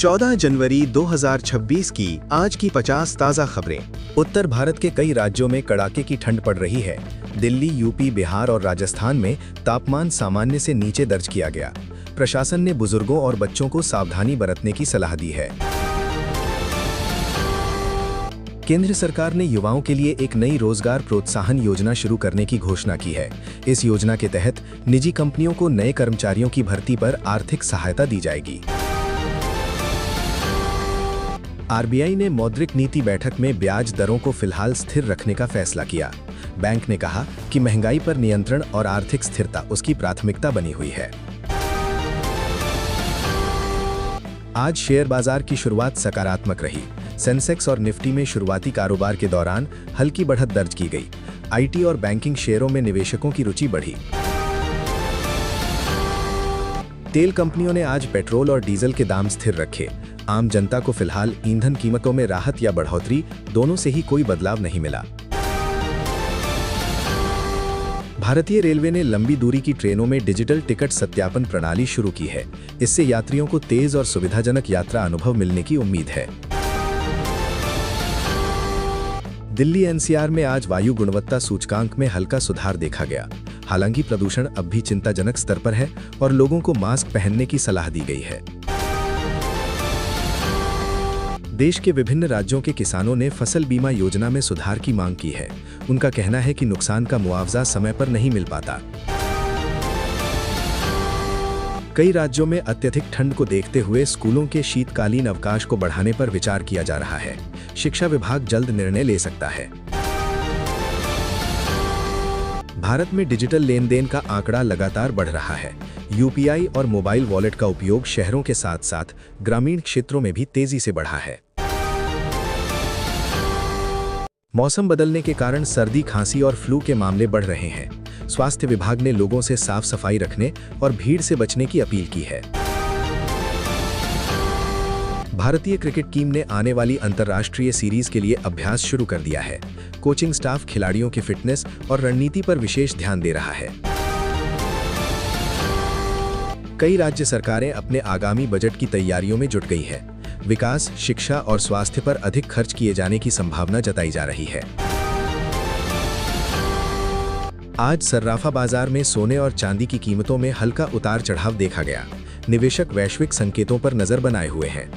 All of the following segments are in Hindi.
14 जनवरी 2026 की आज की 50 ताज़ा खबरें। उत्तर भारत के कई राज्यों में कड़ाके की ठंड पड़ रही है। दिल्ली, यूपी, बिहार और राजस्थान में तापमान सामान्य से नीचे दर्ज किया गया। प्रशासन ने बुजुर्गों और बच्चों को सावधानी बरतने की सलाह दी है। केंद्र सरकार ने युवाओं के लिए एक नई रोजगार प्रोत्साहन योजना शुरू करने की घोषणा की है। इस योजना के तहत निजी कंपनियों को नए कर्मचारियों की भर्ती पर आर्थिक सहायता दी जाएगी। आरबीआई ने मौद्रिक नीति बैठक में ब्याज दरों को फिलहाल स्थिर रखने का फैसला किया। बैंक ने कहा कि महंगाई पर नियंत्रण और आर्थिक स्थिरता उसकी प्राथमिकता बनी हुई है। आज शेयर बाजार की शुरुआत सकारात्मक रही। सेंसेक्स और निफ्टी में शुरुआती कारोबार के दौरान हल्की बढ़त दर्ज की गई। आईटी और बैंकिंग शेयरों में निवेशकों की रुचि बढ़ी। तेल कंपनियों ने आज पेट्रोल और डीजल के दाम स्थिर रखे। आम जनता को फिलहाल ईंधन कीमतों में राहत या बढ़ोतरी दोनों से ही कोई बदलाव नहीं मिला। भारतीय रेलवे ने लंबी दूरी की ट्रेनों में डिजिटल टिकट सत्यापन प्रणाली शुरू की है। इससे यात्रियों को तेज और सुविधाजनक यात्रा अनुभव मिलने की उम्मीद है। दिल्ली एनसीआर में आज वायु गुणवत्ता सूचकांक में हल्का सुधार देखा गया। हालांकि प्रदूषण अब भी चिंताजनक स्तर पर है और लोगों को मास्क पहनने की सलाह दी गई है। देश के विभिन्न राज्यों के किसानों ने फसल बीमा योजना में सुधार की मांग की है। उनका कहना है कि नुकसान का मुआवजा समय पर नहीं मिल पाता। कई राज्यों में अत्यधिक ठंड को देखते हुए स्कूलों के शीतकालीन अवकाश को बढ़ाने पर विचार किया जा रहा है। शिक्षा विभाग जल्द निर्णय ले सकता है। भारत में डिजिटल लेन देन का आंकड़ा लगातार बढ़ रहा है। यूपीआई और मोबाइल वॉलेट का उपयोग शहरों के साथ साथ ग्रामीण क्षेत्रों में भी तेजी से बढ़ा है। मौसम बदलने के कारण सर्दी, खांसी और फ्लू के मामले बढ़ रहे हैं। स्वास्थ्य विभाग ने लोगों से साफ सफाई रखने और भीड़ से बचने की अपील की है। भारतीय क्रिकेट टीम ने आने वाली अंतर्राष्ट्रीय सीरीज के लिए अभ्यास शुरू कर दिया है। कोचिंग स्टाफ खिलाड़ियों की फिटनेस और रणनीति पर विशेष ध्यान दे रहा है। कई राज्य सरकारें अपने आगामी बजट की तैयारियों में जुट गई हैं। विकास, शिक्षा और स्वास्थ्य पर अधिक खर्च किए जाने की संभावना जताई जा रही है। आज सर्राफा बाजार में सोने और चांदी की कीमतों में हल्का उतार चढ़ाव देखा गया। निवेशक वैश्विक संकेतों पर नजर बनाए हुए हैं।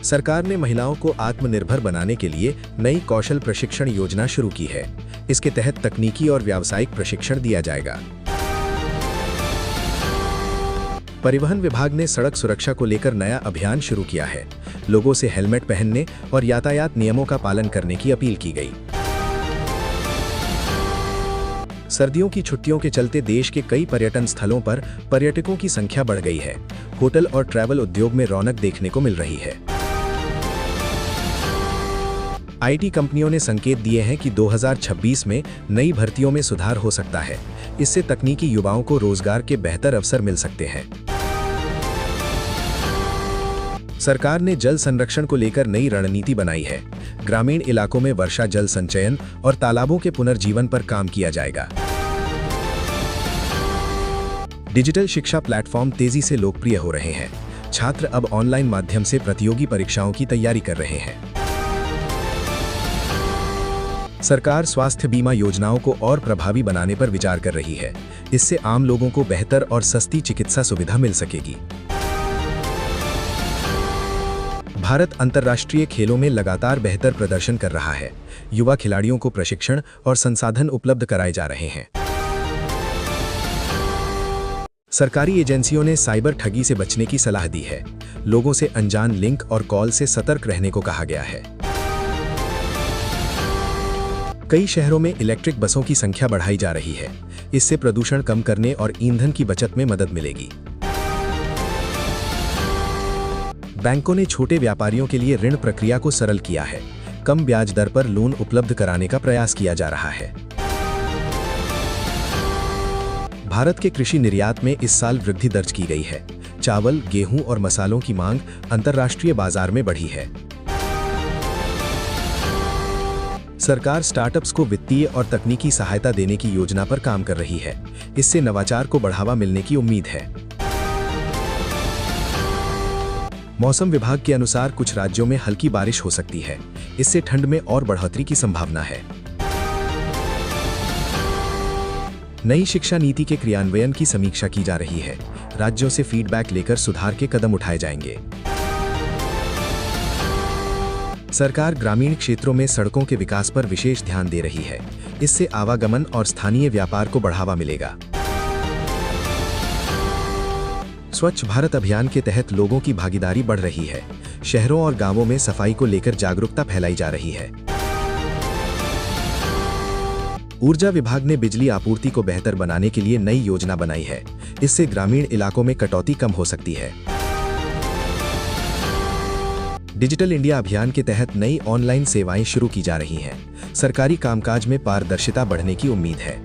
सरकार ने महिलाओं को आत्मनिर्भर बनाने के लिए नई कौशल प्रशिक्षण योजना शुरू की है। इसके तहत तकनीकी और व्यावसायिक प्रशिक्षण दिया जाएगा। परिवहन विभाग ने सड़क सुरक्षा को लेकर नया अभियान शुरू किया है। लोगों से हेलमेट पहनने और यातायात नियमों का पालन करने की अपील की गई। सर्दियों की छुट्टियों के चलते देश के कई पर्यटन स्थलों पर पर्यटकों की संख्या बढ़ गई है। होटल और ट्रैवल उद्योग में रौनक देखने को मिल रही है। आईटी कंपनियों ने संकेत दिए हैं कि 2026 में नई भर्तियों में सुधार हो सकता है। इससे तकनीकी युवाओं को रोजगार के बेहतर अवसर मिल सकते हैं। सरकार ने जल संरक्षण को लेकर नई रणनीति बनाई है। ग्रामीण इलाकों में वर्षा जल संचयन और तालाबों के पुनर्जीवन पर काम किया जाएगा। डिजिटल शिक्षा प्लेटफॉर्म तेजी से लोकप्रिय हो रहे हैं। छात्र अब ऑनलाइन माध्यम से प्रतियोगी परीक्षाओं की तैयारी कर रहे हैं। सरकार स्वास्थ्य बीमा योजनाओं को और प्रभावी बनाने पर विचार कर रही है। इससे आम लोगों को बेहतर और सस्ती चिकित्सा सुविधा मिल सकेगी। भारत अंतर्राष्ट्रीय खेलों में लगातार बेहतर प्रदर्शन कर रहा है। युवा खिलाड़ियों को प्रशिक्षण और संसाधन उपलब्ध कराए जा रहे हैं। सरकारी एजेंसियों ने साइबर ठगी से बचने की सलाह दी है। लोगों से अनजान लिंक और कॉल से सतर्क रहने को कहा गया है। कई शहरों में इलेक्ट्रिक बसों की संख्या बढ़ाई जा रही है। इससे प्रदूषण कम करने और ईंधन की बचत में मदद मिलेगी। बैंकों ने छोटे व्यापारियों के लिए ऋण प्रक्रिया को सरल किया है। कम ब्याज दर पर लोन उपलब्ध कराने का प्रयास किया जा रहा है। भारत के कृषि निर्यात में इस साल वृद्धि दर्ज की गई है। चावल, गेहूं और मसालों की मांग अंतर्राष्ट्रीय बाजार में बढ़ी है। सरकार स्टार्टअप्स को वित्तीय और तकनीकी सहायता देने की योजना पर काम कर रही है। इससे नवाचार को बढ़ावा मिलने की उम्मीद है। मौसम विभाग के अनुसार कुछ राज्यों में हल्की बारिश हो सकती है। इससे ठंड में और बढ़ोतरी की संभावना है। नई शिक्षा नीति के क्रियान्वयन की समीक्षा की जा रही है। राज्यों से फीडबैक लेकर सुधार के कदम उठाए जाएंगे। सरकार ग्रामीण क्षेत्रों में सड़कों के विकास पर विशेष ध्यान दे रही है। इससे आवागमन और स्थानीय व्यापार को बढ़ावा मिलेगा। स्वच्छ भारत अभियान के तहत लोगों की भागीदारी बढ़ रही है। शहरों और गांवों में सफाई को लेकर जागरूकता फैलाई जा रही है। ऊर्जा विभाग ने बिजली आपूर्ति को बेहतर बनाने के लिए नई योजना बनाई है। इससे ग्रामीण इलाकों में कटौती कम हो सकती है। डिजिटल इंडिया अभियान के तहत नई ऑनलाइन सेवाएं शुरू की जा रही हैं। सरकारी कामकाज में पारदर्शिता बढ़ने की उम्मीद है।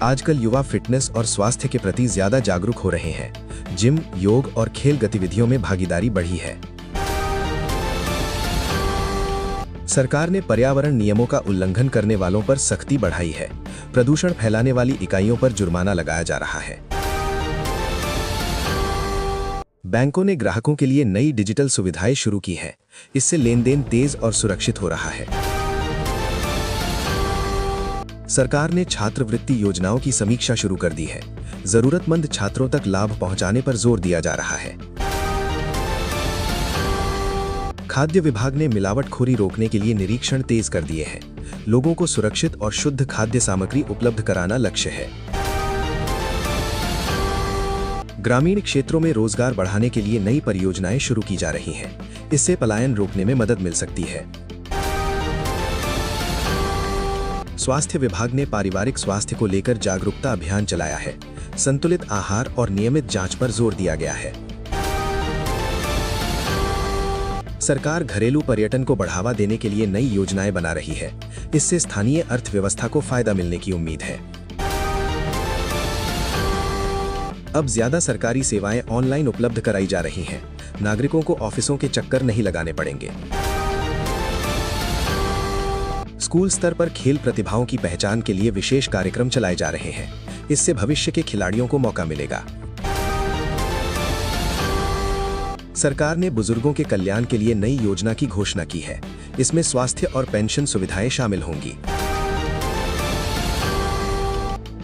आजकल युवा फिटनेस और स्वास्थ्य के प्रति ज्यादा जागरूक हो रहे हैं। जिम, योग और खेल गतिविधियों में भागीदारी बढ़ी है। सरकार ने पर्यावरण नियमों का उल्लंघन करने वालों पर सख्ती बढ़ाई है। प्रदूषण फैलाने वाली इकाइयों पर जुर्माना लगाया जा रहा है। बैंकों ने ग्राहकों के लिए नई डिजिटल सुविधाएं शुरू की हैं। इससे लेनदेन तेज और सुरक्षित हो रहा है। सरकार ने छात्रवृत्ति योजनाओं की समीक्षा शुरू कर दी है। जरूरतमंद छात्रों तक लाभ पहुंचाने पर जोर दिया जा रहा है। खाद्य विभाग ने मिलावटखोरी रोकने के लिए निरीक्षण तेज कर दिए हैं। लोगों को सुरक्षित और शुद्ध खाद्य सामग्री उपलब्ध कराना लक्ष्य है। ग्रामीण क्षेत्रों में रोजगार बढ़ाने के लिए नई परियोजनाएं शुरू की जा रही हैं। इससे पलायन रोकने में मदद मिल सकती है। स्वास्थ्य विभाग ने पारिवारिक स्वास्थ्य को लेकर जागरूकता अभियान चलाया है। संतुलित आहार और नियमित जांच पर जोर दिया गया है। सरकार घरेलू पर्यटन को बढ़ावा देने के लिए नई योजनाएं बना रही है। इससे स्थानीय अर्थव्यवस्था को फायदा मिलने की उम्मीद है। अब ज्यादा सरकारी सेवाएं ऑनलाइन उपलब्ध कराई जा रही हैं। नागरिकों को ऑफिसों के चक्कर नहीं लगाने पड़ेंगे। स्कूल स्तर पर खेल प्रतिभाओं की पहचान के लिए विशेष कार्यक्रम चलाए जा रहे हैं। इससे भविष्य के खिलाड़ियों को मौका मिलेगा। सरकार ने बुजुर्गों के कल्याण के लिए नई योजना की घोषणा की है। इसमें स्वास्थ्य और पेंशन सुविधाएं शामिल होंगी।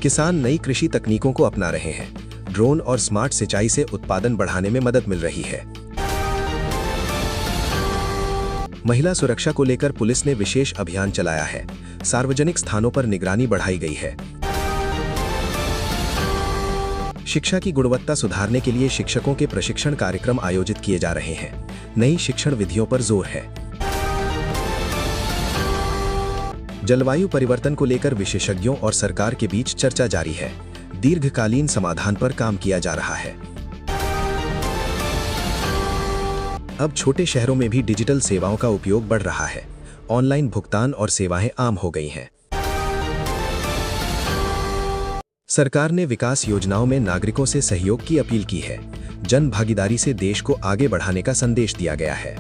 किसान नई कृषि तकनीकों को अपना रहे हैं। ड्रोन और स्मार्ट सिंचाई से उत्पादन बढ़ाने में मदद मिल रही है। महिला सुरक्षा को लेकर पुलिस ने विशेष अभियान चलाया है। सार्वजनिक स्थानों पर निगरानी बढ़ाई गई है। शिक्षा की गुणवत्ता सुधारने के लिए शिक्षकों के प्रशिक्षण कार्यक्रम आयोजित किए जा रहे हैं। नई शिक्षण विधियों पर जोर है। जलवायु परिवर्तन को लेकर विशेषज्ञों और सरकार के बीच चर्चा जारी है। दीर्घकालीन समाधान पर काम किया जा रहा है। अब छोटे शहरों में भी डिजिटल सेवाओं का उपयोग बढ़ रहा है। ऑनलाइन भुगतान और सेवाएं आम हो गई हैं। सरकार ने विकास योजनाओं में नागरिकों से सहयोग की अपील की है। जन भागीदारी से देश को आगे बढ़ाने का संदेश दिया गया है।